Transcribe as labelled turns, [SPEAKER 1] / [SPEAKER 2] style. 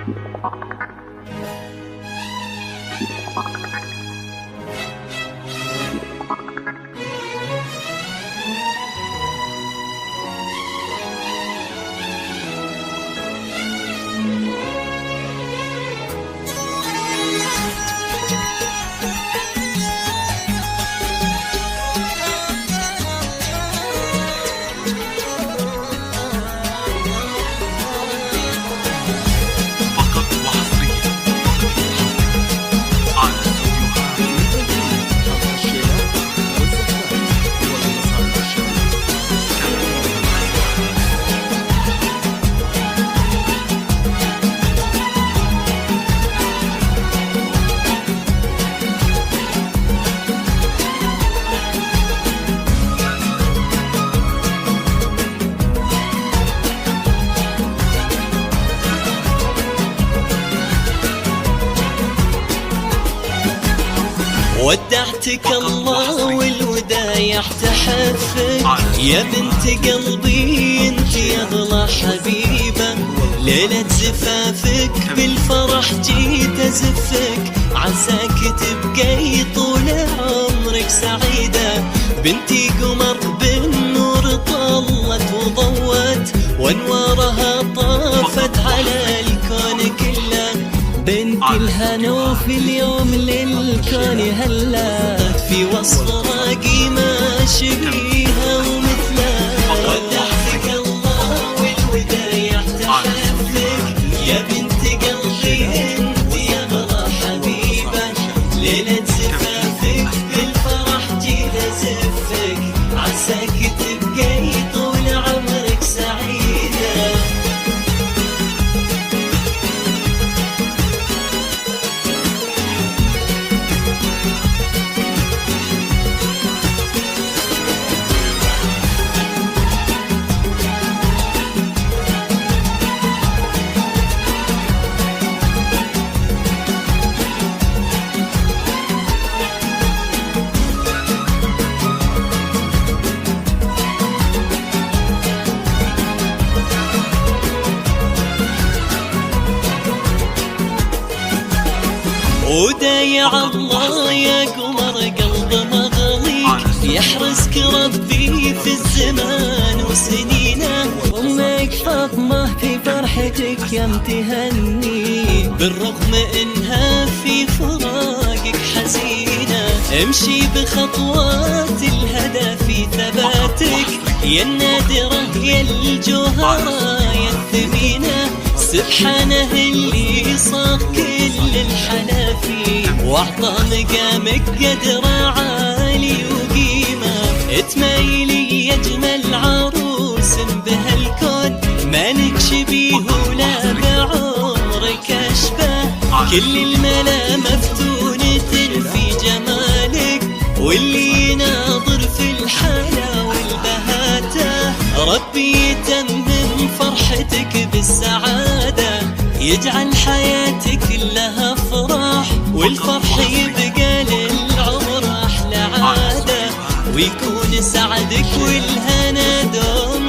[SPEAKER 1] ودعتك الله والودايع تحفك يا بنت قلبي انت اغلى حبيبة. ليلة زفافك بالفرح جيت ازفك، عساك تبقي طول عمرك سعيدة. بنتي قمر بالنور طلت وضوت، وانوارها طافت على الكون كله. بنت الهنا وفي اليوم للكون هلا، في وصف راقي ما شبيها ومثلها. ودعتك الله والودايع تحفك يا بنت قلبي انت يا اغلى حبيبة. ليلة زفافك بالفرح جيت ازفك، عساك تبقي طول عمرك سعيدة. ودايع الله يا قمر قلب مغليك، يحرسك ربي في الزمان وسنينه. امك فاطمة في فرحتك يا متهني، بالرغم انها في فراقك حزينة. امشي بخطوات الهدى في ثباتك يا النادرة يا الجوهرة يا الثمينة. سبحانه اللي صاغ كل الحنافي، واعطى مقامك قدر عالي وقيمة. تميلي يجمل عروس بهالكون، مالك شبيه ولا بعمرك اشبه. كل الملا مفتونة في جمالك، واللي يناظر في الحلا والبهاته ربي يتمم فرحتك بالسعادة. يجعل حياتك كلها افراح، والفرح يبقى للعمر احلى عادة. ويكون سعدك والهنا دوم